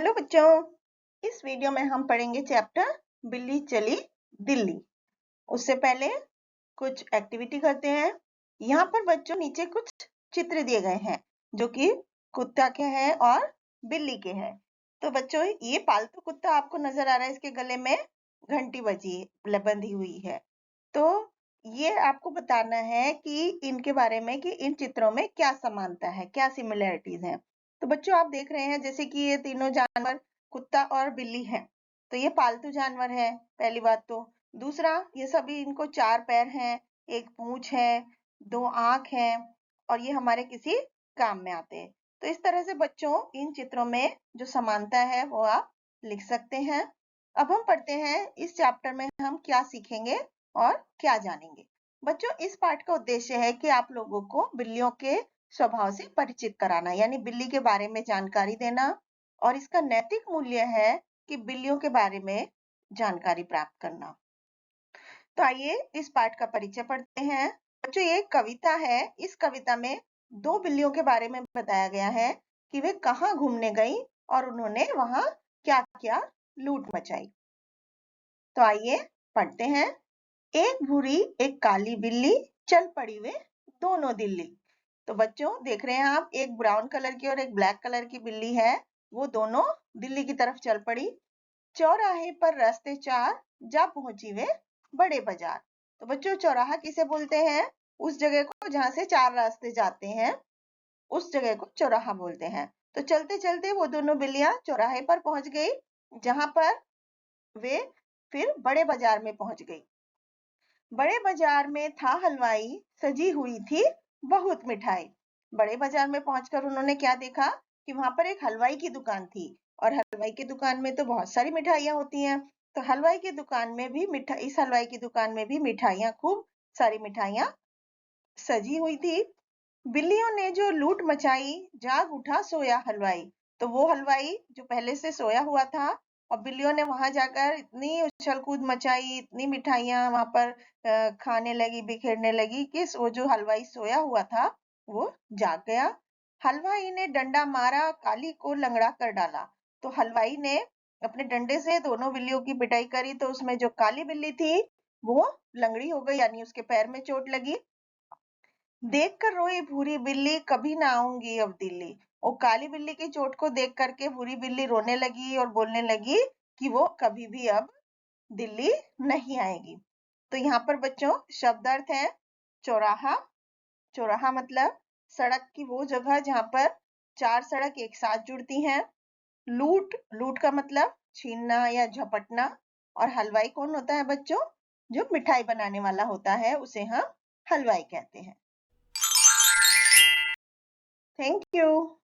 Hello बच्चों, इस video में हम पढ़ेंगे चैप्टर बिल्ली चली दिल्ली। उससे पहले कुछ एक्टिविटी करते हैं। यहाँ पर बच्चों नीचे कुछ चित्र दिए गए हैं जो कि कुत्ता के हैं और बिल्ली के हैं। तो बच्चों ये पालतू कुत्ता आपको नजर आ रहा है, इसके गले में घंटी बंधी हुई है। तो ये आपको बताना है कि इनके बारे में कि इन चित्रों में क्या समानता है, क्या सिमिलरिटीज हैं। तो बच्चों आप देख रहे हैं जैसे कि ये तीनों जानवर कुत्ता और बिल्ली हैं, तो ये पालतू जानवर है पहली बात। तो दूसरा, ये सभी इनको 4 पैर हैं, एक पूंछ है, 2 आंख हैं और ये हमारे किसी काम में आते हैं। तो इस तरह से बच्चों इन चित्रों में जो समानता है वो आप लिख सकते हैं। अब हम पढ़ते हैं इस चैप्टर में हम क्या सीखेंगे और क्या जानेंगे। बच्चों इस पाठ का उद्देश्य है कि आप लोगों को बिल्लियों के स्वभाव से परिचित कराना, यानी बिल्ली के बारे में जानकारी देना, और इसका नैतिक मूल्य है कि बिल्लियों के बारे में जानकारी प्राप्त करना। तो आइए इस पाठ का परिचय पढ़ते हैं। बच्चों ये एक कविता है। इस कविता में 2 बिल्लियों के बारे में बताया गया है कि वे कहाँ घूमने गई और उन्होंने वहां क्या क्या लूट मचाई। तो आइए पढ़ते हैं। एक भूरी एक काली बिल्ली, चल पड़ी वे दोनों दिल्ली। तो बच्चों देख रहे हैं आप, एक ब्राउन कलर की और एक ब्लैक कलर की बिल्ली है, वो दोनों दिल्ली की तरफ चल पड़ी। चौराहे पर रास्ते 4, जा पहुंची वे बड़े बाजार। तो बच्चों चौराहा किसे बोलते हैं? उस जगह को जहां से 4 रास्ते जाते हैं, उस जगह को चौराहा बोलते हैं। तो चलते चलते वो दोनों बिल्लियां चौराहे पर पहुंच गई, जहां पर वे फिर बड़े बाजार में पहुंच गई। बड़े बाजार में था हलवाई, सजी हुई थी बहुत मिठाई। बड़े बाजार में पहुंचकर उन्होंने क्या देखा कि वहां पर एक हलवाई की दुकान थी, और हलवाई की दुकान में तो बहुत सारी मिठाइयां होती हैं। तो हलवाई की दुकान में भी इस हलवाई की दुकान में भी मिठाइयां, खूब सारी मिठाइयां सजी हुई थी। बिल्लियों ने जो लूट मचाई, जाग उठा सोया हलवाई। तो वो हलवाई जो पहले से सोया हुआ था, और बिल्लियों ने वहां जाकर इतनी उछल कूद मचाई, इतनी मिठाइयां वहां पर खाने लगी, बिखेरने लगी कि वो जो हलवाई सोया हुआ था वो जाग गया। हलवाई ने डंडा मारा, काली को लंगड़ा कर डाला। तो हलवाई ने अपने डंडे से दोनों बिल्लियों की पिटाई करी, तो उसमें जो काली बिल्ली थी वो लंगड़ी हो गई, यानी उसके पैर में चोट लगी। देखकर रोई भूरी बिल्ली, कभी ना आऊंगी अब दिल्ली। वो काली बिल्ली की चोट को देख करके भूरी बिल्ली रोने लगी और बोलने लगी कि वो कभी भी अब दिल्ली नहीं आएगी। तो यहाँ पर बच्चों शब्द अर्थ है चौराहा। चौराहा मतलब सड़क की वो जगह जहाँ पर 4 सड़क एक साथ जुड़ती हैं। लूट, लूट का मतलब छीनना या झपटना। और हलवाई कौन होता है बच्चों? जो मिठाई बनाने वाला होता है, उसे हम हलवाई कहते हैं। Thank you.